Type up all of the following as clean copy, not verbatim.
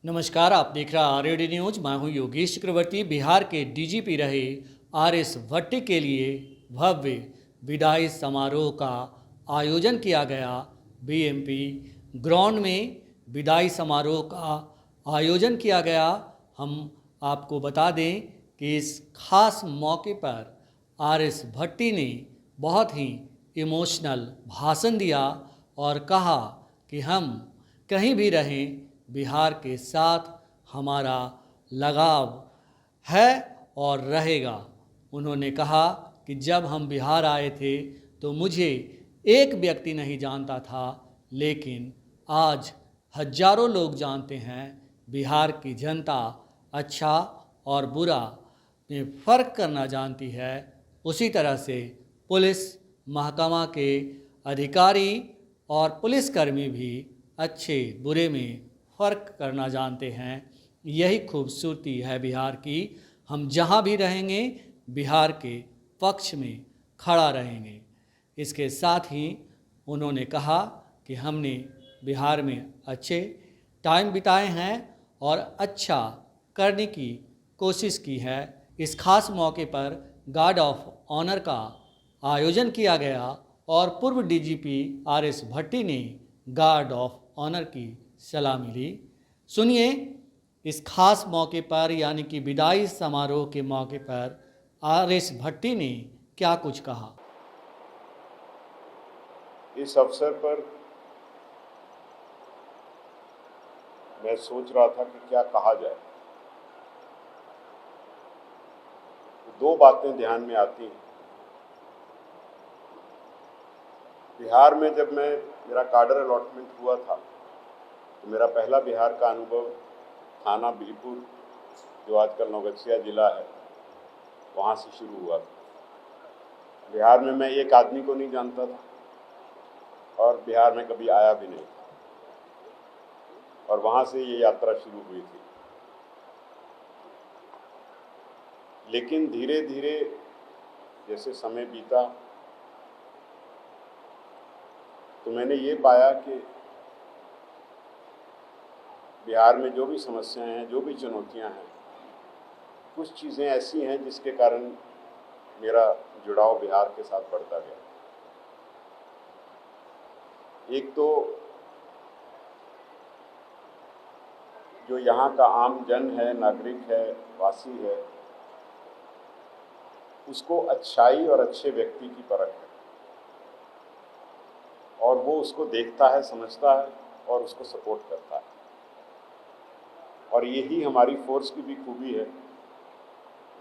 नमस्कार, आप देख रहे हैं आरएडी न्यूज। मैं हूं योगेश चक्रवर्ती। बिहार के डीजीपी रहे आरएस भट्टी के लिए भव्य विदाई समारोह का आयोजन किया गया। बीएमपी ग्राउंड में विदाई समारोह का आयोजन किया गया। हम आपको बता दें कि इस खास मौके पर आरएस भट्टी ने बहुत ही इमोशनल भाषण दिया और कहा कि हम कहीं भी रहें, बिहार के साथ हमारा लगाव है और रहेगा। उन्होंने कहा कि जब हम बिहार आए थे तो मुझे एक व्यक्ति नहीं जानता था, लेकिन आज हजारों लोग जानते हैं। बिहार की जनता अच्छा और बुरा में फ़र्क करना जानती है। उसी तरह से पुलिस महकमा के अधिकारी और पुलिसकर्मी भी अच्छे बुरे में फ़र्क करना जानते हैं। यही खूबसूरती है बिहार की। हम जहाँ भी रहेंगे बिहार के पक्ष में खड़ा रहेंगे। इसके साथ ही उन्होंने कहा कि हमने बिहार में अच्छे टाइम बिताए हैं और अच्छा करने की कोशिश की है। इस खास मौके पर गार्ड ऑफ ऑनर का आयोजन किया गया और पूर्व डीजीपी आरएस भट्टी ने गार्ड ऑफ ऑनर की सलामी ली। सुनिए इस खास मौके पर यानी कि विदाई समारोह के मौके पर आरएस भट्टी ने क्या कुछ कहा। इस अवसर पर मैं सोच रहा था कि क्या कहा जाए। तो दो बातें ध्यान में आती हैं। बिहार में जब मेरा काडर अलॉटमेंट हुआ था तो मेरा पहला बिहार का अनुभव थाना बिहपुर, जो आजकल नौगछिया जिला है, वहाँ से शुरू हुआ था। बिहार में मैं एक आदमी को नहीं जानता था और बिहार में कभी आया भी नहीं, और वहाँ से ये यात्रा शुरू हुई थी। लेकिन धीरे धीरे जैसे समय बीता तो मैंने ये पाया कि बिहार में जो भी समस्याएं हैं, जो भी चुनौतियां हैं, कुछ चीज़ें ऐसी हैं जिसके कारण मेरा जुड़ाव बिहार के साथ बढ़ता गया। एक तो जो यहाँ का आम जन है, नागरिक है, वासी है, उसको अच्छाई और अच्छे व्यक्ति की परख है और वो उसको देखता है, समझता है और उसको सपोर्ट करता है। और यही हमारी फोर्स की भी खूबी है।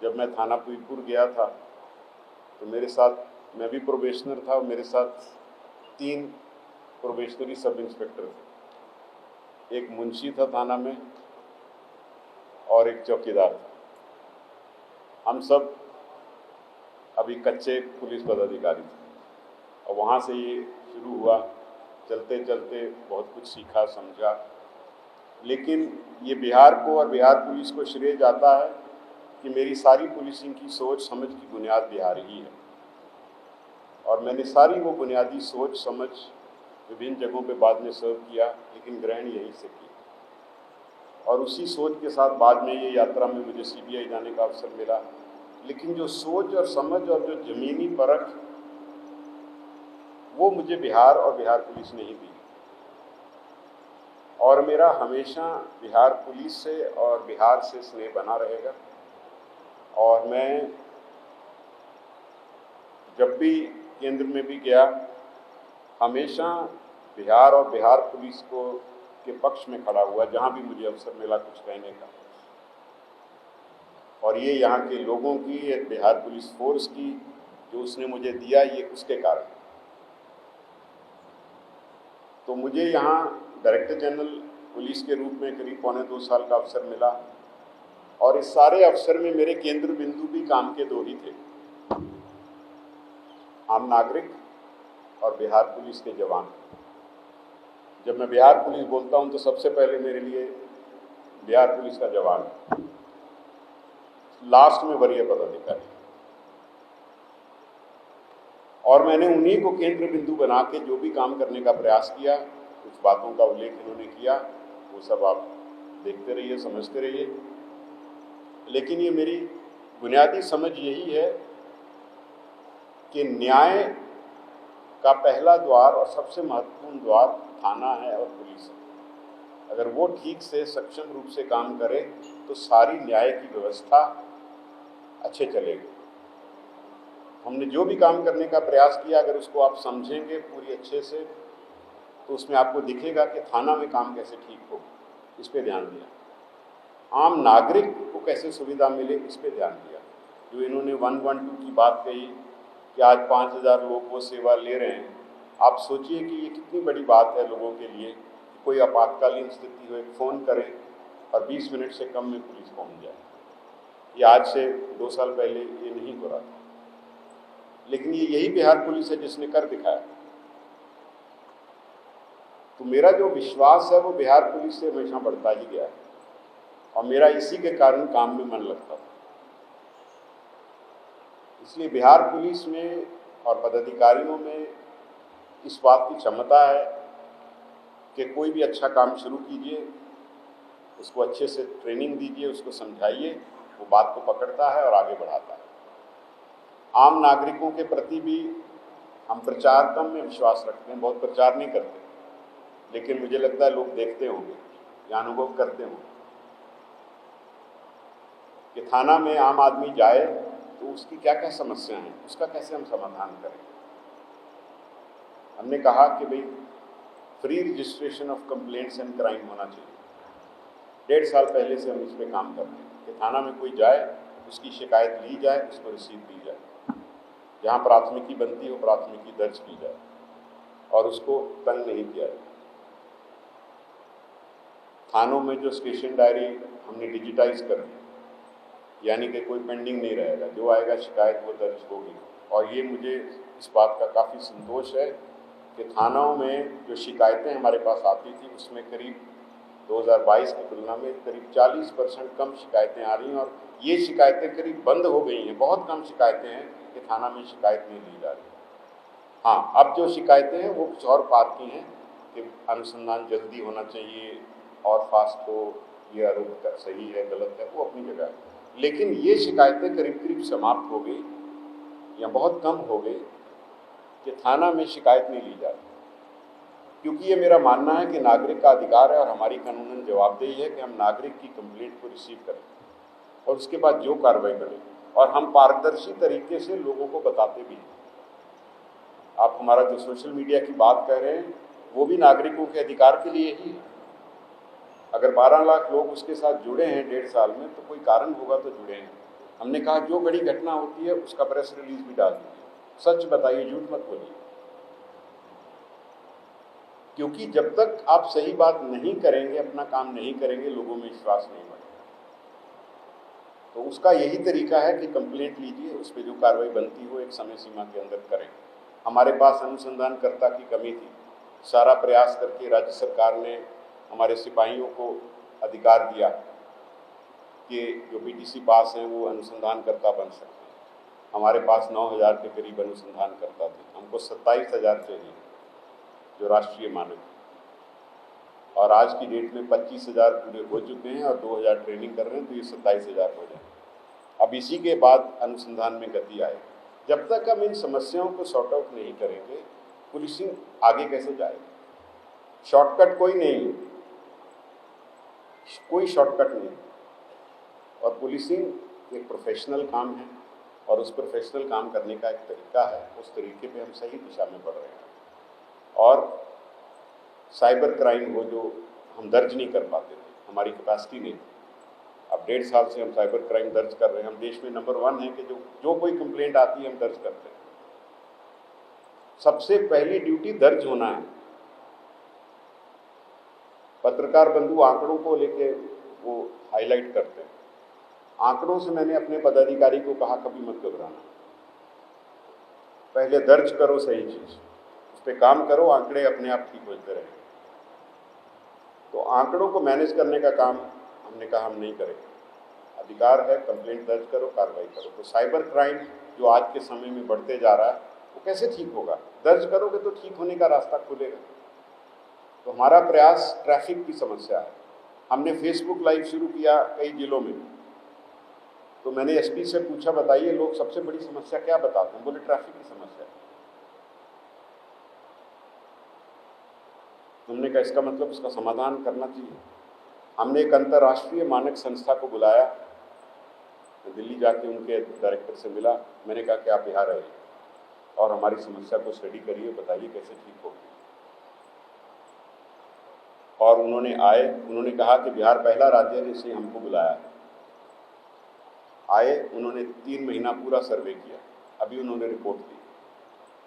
जब मैं थाना बिहपुर गया था तो मेरे साथ, मैं भी प्रोबेशनर था और मेरे साथ 3 प्रोबेशनरी सब इंस्पेक्टर थे। एक मुंशी था थाना में और एक चौकीदार था। हम सब अभी कच्चे पुलिस पदाधिकारी थे और वहाँ से ये शुरू हुआ। चलते चलते बहुत कुछ सीखा, समझा। लेकिन ये बिहार को और बिहार पुलिस को श्रेय जाता है कि मेरी सारी पुलिसिंग की सोच समझ की बुनियाद बिहार ही है, और मैंने सारी वो बुनियादी सोच समझ विभिन्न जगहों पे बाद में सर्व किया, लेकिन ग्रहण यहीं से की। और उसी सोच के साथ बाद में ये यात्रा में मुझे सीबीआई जाने का अवसर मिला। लेकिन जो सोच और समझ और जो ज़मीनी परख, वो मुझे बिहार और बिहार पुलिस ने ही दी। और मेरा हमेशा बिहार पुलिस से और बिहार से स्नेह बना रहेगा। और मैं जब भी केंद्र में भी गया, हमेशा बिहार और बिहार पुलिस को के पक्ष में खड़ा हुआ जहाँ भी मुझे अवसर मिला कुछ कहने का। और ये यहाँ के लोगों की, ये बिहार पुलिस फोर्स की जो उसने मुझे दिया, ये उसके कारण। तो मुझे यहाँ डायरेक्टर जनरल पुलिस के रूप में करीब 1.25 साल का अवसर मिला, और इस सारे अवसर में मेरे केंद्र बिंदु भी काम के 2 ही थे, आम नागरिक और बिहार पुलिस के जवान। जब मैं बिहार पुलिस बोलता हूँ तो सबसे पहले मेरे लिए बिहार पुलिस का जवान, लास्ट में वरीय पदाधिकारी। और मैंने उन्हीं को केंद्र बिंदु बना के जो भी काम करने का प्रयास किया, कुछ बातों का उल्लेख इन्होंने किया, वो सब आप देखते रहिए, समझते रहिए। लेकिन ये मेरी बुनियादी समझ यही है कि न्याय का पहला द्वार और सबसे महत्वपूर्ण द्वार थाना है और पुलिस है। अगर वो ठीक से सक्षम रूप से काम करे तो सारी न्याय की व्यवस्था अच्छे चलेगी। हमने जो भी काम करने का प्रयास किया, अगर उसको आप समझेंगे पूरी अच्छे से, तो उसमें आपको दिखेगा कि थाना में काम कैसे ठीक हो, इस पे ध्यान दिया। आम नागरिक को कैसे सुविधा मिले, इस पे ध्यान दिया। जो इन्होंने 112 की बात कही कि आज 5000 लोग वो सेवा ले रहे हैं, आप सोचिए कि ये कितनी बड़ी बात है लोगों के लिए। कोई आपातकालीन स्थिति हो, एक फ़ोन करें और 20 मिनट से कम में पुलिस पहुंच जाए। ये आज से 2 साल पहले ये नहीं हो रहा था, लेकिन ये यही बिहार पुलिस है जिसने कर दिखाया। तो मेरा जो विश्वास है वो बिहार पुलिस से हमेशा बढ़ता ही गया है और मेरा इसी के कारण काम में मन लगता था। इसलिए बिहार पुलिस में और पदाधिकारियों में इस बात की क्षमता है कि कोई भी अच्छा काम शुरू कीजिए, उसको अच्छे से ट्रेनिंग दीजिए, उसको समझाइए, वो बात को पकड़ता है और आगे बढ़ाता है। आम नागरिकों के प्रति भी हम प्रचार कम में विश्वास रखते हैं, बहुत प्रचार नहीं करते, लेकिन मुझे लगता है लोग देखते होंगे या अनुभव करते होंगे कि थाना में आम आदमी जाए तो उसकी क्या क्या समस्या हैं, उसका कैसे हम समाधान करें। हमने कहा कि भाई free registration of complaints and crime होना चाहिए। 1.5 साल पहले से हम इस पर काम कर रहे हैं कि थाना में कोई जाए, उसकी शिकायत ली जाए, उसको रिसीव दी जाए, जहाँ प्राथमिकी बनती हो प्राथमिकी दर्ज की जाए और उसको तंग नहीं किया जाए। थानों में जो स्टेशन डायरी हमने डिजिटाइज कर दी, यानी कि कोई पेंडिंग नहीं रहेगा, जो आएगा शिकायत वो दर्ज होगी। और ये मुझे इस बात का काफ़ी संतोष है कि थानाओं में जो शिकायतें हमारे पास आती थी उसमें करीब 2022 की तुलना में करीब 40% कम शिकायतें आ रही हैं और ये शिकायतें करीब बंद हो गई हैं। बहुत कम शिकायतें हैं कि थाना में शिकायत नहीं ली जा रही। हाँ, अब जो शिकायतें हैं वो कुछ और बात की हैं कि अनुसंधान जल्दी होना चाहिए और फास्ट हो, ये आरोप सही है गलत है, वो अपनी जगह है। लेकिन ये शिकायतें करीब करीब समाप्त हो गई या बहुत कम हो गई कि थाना में शिकायत नहीं ली जा रही, क्योंकि ये मेरा मानना है कि नागरिक का अधिकार है और हमारी कानूनन जवाबदेही है कि हम नागरिक की कंप्लेंट को रिसीव करें और उसके बाद जो कार्रवाई करें, और हम पारदर्शी तरीके से लोगों को बताते भी हैं। आप हमारा जो सोशल मीडिया की बात कह रहे हैं वो भी नागरिकों के अधिकार के लिए ही है। अगर 12 लाख लोग उसके साथ जुड़े हैं 1.5 साल में तो कोई कारण होगा तो जुड़े हैं। हमने कहा जो बड़ी घटना होती है उसका प्रेस रिलीज भी डाल दीजिए, सच बताइए, झूठ मत बोलिए, क्योंकि जब तक आप सही बात नहीं करेंगे, अपना काम नहीं करेंगे, लोगों में विश्वास नहीं बढ़ेगा। तो उसका यही तरीका है कि कंप्लेंट लीजिए, उस पर जो कार्रवाई बनती हो एक समय सीमा के अंदर करें। हमारे पास अनुसंधानकर्ता की कमी थी, सारा प्रयास करके राज्य सरकार ने हमारे सिपाहियों को अधिकार दिया कि जो बीटीसी पास हैं वो अनुसंधानकर्ता बन सकते हैं। हमारे पास 9000 के करीब अनुसंधानकर्ता थे, हमको 27,000 चाहिए जो राष्ट्रीय मानक है, और आज की डेट में 25,000 पूरे हो चुके हैं और 2000 ट्रेनिंग कर रहे हैं, तो ये 27,000 हो जाए। अब इसी के बाद अनुसंधान में गति आए। जब तक हम इन समस्याओं को सॉर्ट आउट नहीं करेंगे, पुलिसिंग आगे कैसे जाएगी। शॉर्टकट कोई नहीं है, कोई शॉर्टकट नहीं, और पुलिसिंग एक प्रोफेशनल काम है और उस प्रोफेशनल काम करने का एक तरीका है, उस तरीके पे हम सही दिशा में बढ़ रहे हैं। और साइबर क्राइम हो जो हम दर्ज नहीं कर पाते थे, हमारी कैपेसिटी नहीं थी, अब 1.5 साल से हम साइबर क्राइम दर्ज कर रहे हैं। हम देश में नंबर 1 है कि जो कोई कंप्लेंट आती है हम दर्ज करते हैं। सबसे पहली ड्यूटी दर्ज होना है। पत्रकार बंधु आंकड़ों को लेके वो हाईलाइट करते हैं। आंकड़ों से मैंने अपने पदाधिकारी को कहा कभी मत घबराना, पहले दर्ज करो सही चीज, उस पर काम करो, आंकड़े अपने आप ठीक होते रहेंगे। तो आंकड़ों को मैनेज करने का काम हमने कहा हम नहीं करेंगे। अधिकार है, कंप्लेंट दर्ज करो, कार्रवाई करो। तो साइबर क्राइम जो आज के समय में बढ़ते जा रहा है वो कैसे ठीक होगा। दर्ज करोगे तो ठीक होने का रास्ता खुलेगा। तो हमारा प्रयास ट्रैफिक की समस्या है, हमने फेसबुक लाइव शुरू किया कई जिलों में। तो मैंने एसपी से पूछा, बताइए लोग सबसे बड़ी समस्या क्या बताते हैं? बोले ट्रैफिक की समस्या। तुमने कहा इसका मतलब इसका समाधान करना चाहिए। हमने एक अंतर्राष्ट्रीय मानक संस्था को बुलाया, दिल्ली जाके उनके डायरेक्टर से मिला। मैंने कहा कि आप बिहार आइए और हमारी समस्या को स्टडी करिए, बताइए कैसे ठीक होगी। और उन्होंने आए, उन्होंने कहा कि बिहार पहला राज्य है जिसने हमको बुलाया। आए, उन्होंने 3 महीना पूरा सर्वे किया, अभी उन्होंने रिपोर्ट दी।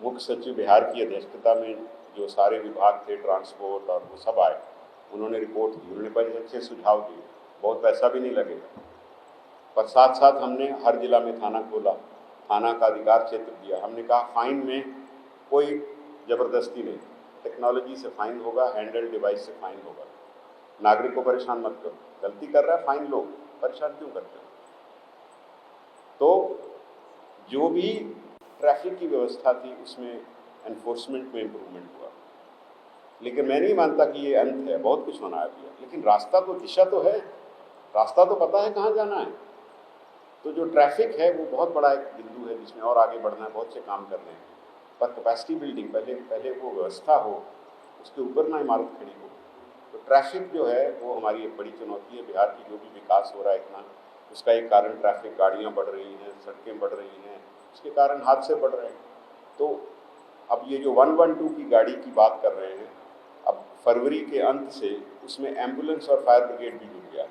मुख्य सचिव बिहार की अध्यक्षता में जो सारे विभाग थे, ट्रांसपोर्ट और वो सब आए, उन्होंने रिपोर्ट दी। उन्होंने बड़े अच्छे सुझाव दिए, बहुत पैसा भी नहीं लगेगा। पर साथ साथ हमने हर जिला में थाना खोला, थाना का अधिकार क्षेत्र दिया। हमने कहा फाइन में कोई ज़बरदस्ती नहीं, टेक्नोलॉजी से फाइन होगा, हैंडल डिवाइस से फाइन होगा। नागरिक को परेशान मत करो, गलती कर रहा है फाइन लो, परेशान क्यों करते हो? तो जो भी ट्रैफिक की व्यवस्था थी उसमें एनफोर्समेंट में इम्प्रूवमेंट हुआ। लेकिन मैं नहीं मानता कि ये अंत है, बहुत कुछ होना है अभी, लेकिन रास्ता तो, दिशा तो है, रास्ता तो पता है कहाँ जाना है। तो जो ट्रैफिक है वो बहुत बड़ा एक बिंदु है जिसमें और आगे बढ़ना है, बहुत से काम करने हैं। पर कैपेसिटी बिल्डिंग, पहले वो व्यवस्था हो, उसके ऊपर ना इमारत खड़ी हो। तो ट्रैफिक जो है वो हमारी एक बड़ी चुनौती है। बिहार की जो भी विकास हो रहा है इतना, उसका एक कारण ट्रैफिक, गाड़ियाँ बढ़ रही हैं, सड़कें बढ़ रही हैं, उसके कारण हादसे बढ़ रहे हैं। तो अब ये जो 112 की गाड़ी की बात कर रहे हैं, अब फरवरी के अंत से उसमें एम्बुलेंस और फायर ब्रिगेड भी जुड़ गया।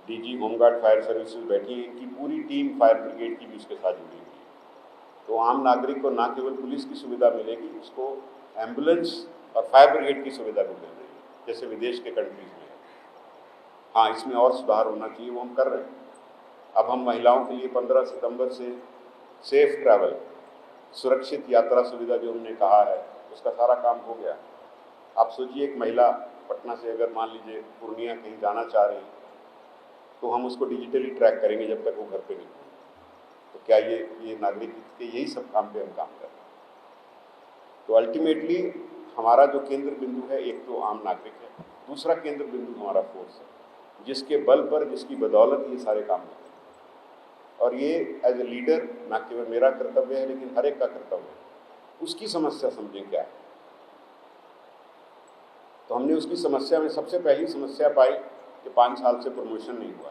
डीजी होमगार्ड फायर सर्विसेज बैठी है, इनकी पूरी टीम फायर ब्रिगेड की भी उसके साथ जुड़ी हुई है। तो आम नागरिक को ना केवल पुलिस की सुविधा मिलेगी, उसको एम्बुलेंस और फायर ब्रिगेड की सुविधा भी मिल रही है, जैसे विदेश के कंट्रीज में है। हाँ, इसमें और सुधार होना चाहिए, वो हम कर रहे हैं। अब हम महिलाओं के लिए 15 सितंबर से सेफ ट्रैवल, सुरक्षित यात्रा सुविधा जो हमने कहा है, उसका सारा काम हो गया। आप सोचिए, एक महिला पटना से अगर मान लीजिए पूर्णिया कहीं जाना चाह रही, तो हम उसको डिजिटली ट्रैक करेंगे जब तक वो घर पे नहीं। तो क्या ये नागरिक के यही सब काम पे हम काम कर रहे हैं। तो अल्टीमेटली हमारा जो केंद्र बिंदु है, एक तो आम नागरिक है, दूसरा केंद्र बिंदु हमारा फोर्स है, जिसके बल पर, जिसकी बदौलत ये सारे काम होते हैं। और ये एज ए लीडर ना केवल मेरा कर्तव्य है, लेकिन हर एक का कर्तव्य है। उसकी समस्या समझें क्या है। तो हमने उसकी समस्या में सबसे पहली समस्या पाई कि 5 साल से प्रमोशन नहीं हुआ।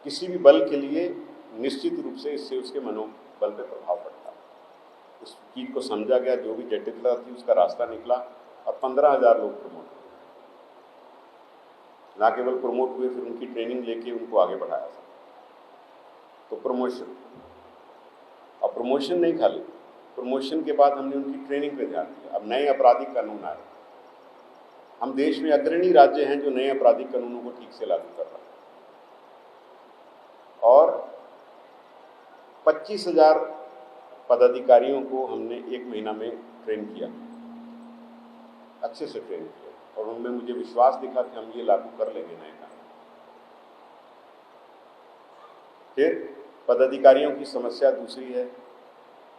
किसी भी बल के लिए निश्चित रूप से इससे उसके मनोबल पर प्रभाव पड़ता है। उस चीज़ को समझा गया, जो भी जटिलता थी उसका रास्ता निकला, और 15,000 लोग प्रमोट हुए। ना केवल प्रमोट हुए, फिर उनकी ट्रेनिंग लेके उनको आगे बढ़ाया था। तो प्रमोशन, और प्रमोशन नहीं खाली, प्रमोशन के बाद हमने उनकी ट्रेनिंग पे ध्यान दिया। अब नए आपराधिक कानून आए, हम देश में अग्रणी राज्य हैं जो नए आपराधिक कानूनों को ठीक से लागू कर रहा है। और 25,000 पदाधिकारियों को हमने 1 महीना में ट्रेन किया, अच्छे से ट्रेन किया, और उनमें मुझे विश्वास दिखा कि हम ये लागू कर लेंगे नए कानून। फिर पदाधिकारियों की समस्या दूसरी है,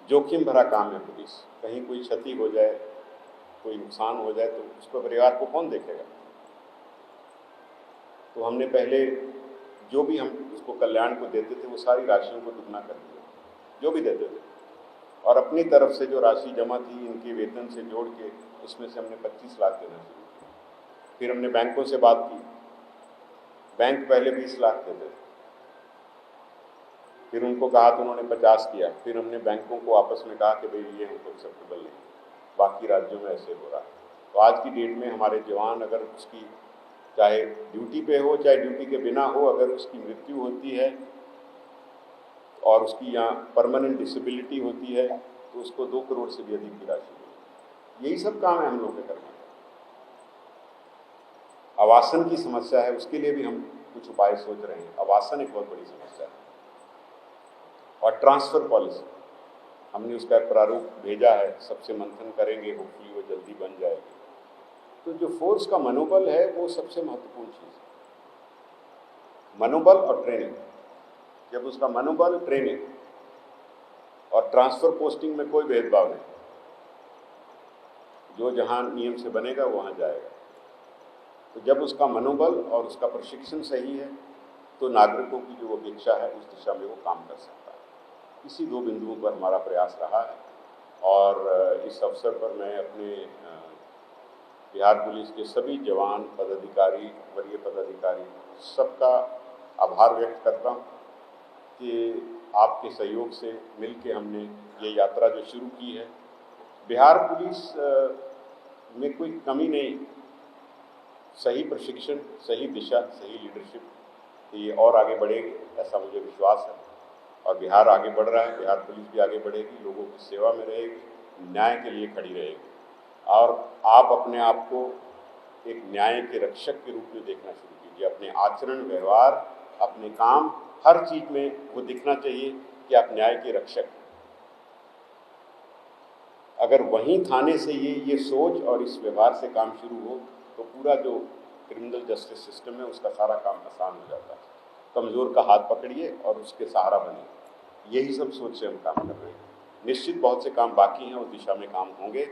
जोखिम भरा काम है पुलिस। कहीं कोई क्षति हो जाए, कोई नुकसान हो जाए, तो उसको परिवार को कौन देखेगा। तो हमने पहले जो भी हम उसको कल्याण को देते थे, वो सारी राशियों को दुगना कर दिया, जो भी देते थे। और अपनी तरफ से जो राशि जमा थी इनके वेतन से जोड़ के, उसमें से हमने 25 लाख देना शुरू किया। फिर हमने बैंकों से बात की, बैंक पहले 20 लाख देते थे, फिर उनको कहा तो उन्होंने 50 किया। फिर हमने बैंकों को आपस में कहा कि भाई ये हमको एक्सेप्टेबल नहीं, बाकी राज्यों में ऐसे हो रहा है। तो आज की डेट में हमारे जवान, अगर उसकी चाहे ड्यूटी पे हो चाहे ड्यूटी के बिना हो, अगर उसकी मृत्यु होती है और उसकी यहाँ परमानेंट डिसेबिलिटी होती है, तो उसको 2 करोड़ से भी अधिक की राशि मिलेगी। यही सब काम है हम लोग के करना। आवासन की समस्या है, उसके लिए भी हम कुछ उपाय सोच रहे हैं। आवासन एक बहुत बड़ी समस्या है। और ट्रांसफ़र पॉलिसी, हमने उसका प्रारूप भेजा है, सबसे मंथन करेंगे, होपफुली वो जल्दी बन जाएगी। तो जो फोर्स का मनोबल है वो सबसे महत्वपूर्ण चीज़ है, मनोबल और ट्रेनिंग। जब उसका मनोबल, ट्रेनिंग और ट्रांसफ़र पोस्टिंग में कोई भेदभाव नहीं, जो जहाँ नियम से बनेगा वहाँ जाएगा। तो जब उसका मनोबल और उसका प्रशिक्षण सही है तो नागरिकों की जो अपेक्षा है उस दिशा में वो काम कर सकता है। इसी दो बिंदुओं पर हमारा प्रयास रहा है और इस अवसर पर मैं अपने बिहार पुलिस के सभी जवान, पदाधिकारी, वरीय पदाधिकारी सबका आभार व्यक्त करता हूँ कि आपके सहयोग से मिलके हमने ये यात्रा जो शुरू की है। बिहार पुलिस में कोई कमी नहीं, सही प्रशिक्षण, सही दिशा, सही लीडरशिप, ये और आगे बढ़ेगी ऐसा मुझे विश्वास है। और बिहार आगे बढ़ रहा है, बिहार पुलिस भी आगे बढ़ेगी, लोगों की सेवा में रहेगी, न्याय के लिए खड़ी रहेगी और आप अपने आप को एक न्याय के रक्षक के रूप में देखना शुरू कीजिए। अपने आचरण, व्यवहार, अपने काम, हर चीज में वो दिखना चाहिए कि आप न्याय के रक्षक हैं। अगर वहीं थाने से ये सोच और इस व्यवहार से काम शुरू हो तो पूरा जो क्रिमिनल जस्टिस सिस्टम है उसका सारा काम आसान हो जाता है। कमज़ोर का हाथ पकड़िए और उसके सहारा बनिए, यही सब सोच से हम काम कर रहे हैं। निश्चित बहुत से काम बाकी हैं, उस दिशा में काम होंगे,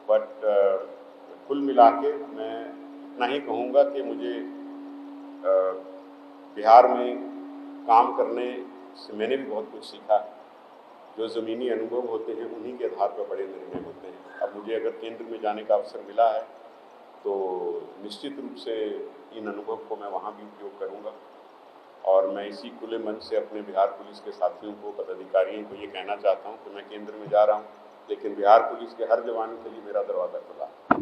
बट कुल मिला के मैं इतना ही कहूँगा कि मुझे बिहार में काम करने से मैंने भी बहुत कुछ सीखा है। जो ज़मीनी अनुभव होते हैं उन्हीं के आधार पर बड़े निर्णय होते हैं। अब मुझे अगर केंद्र में जाने का अवसर मिला है तो निश्चित रूप से इन अनुभव को मैं वहाँ भी उपयोग करूँगा और मैं इसी खुले मन से अपने बिहार पुलिस के साथियों को, पदाधिकारियों को ये कहना चाहता हूँ कि मैं केंद्र में जा रहा हूँ, लेकिन बिहार पुलिस के हर जवान के लिए मेरा दरवाज़ा खुला है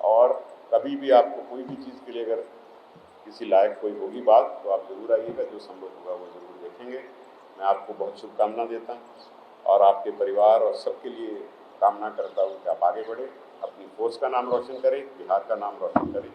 और कभी भी आपको कोई भी चीज़ के लिए अगर किसी लायक कोई होगी बात तो आप ज़रूर आइएगा, जो संभव होगा वो ज़रूर देखेंगे। मैं आपको बहुत शुभकामना देता हूँ और आपके परिवार और सबके लिए कामना करता हूँ कि आप आगे बढ़ें, अपनी फोर्स का नाम रोशन करें, बिहार का नाम रोशन करें।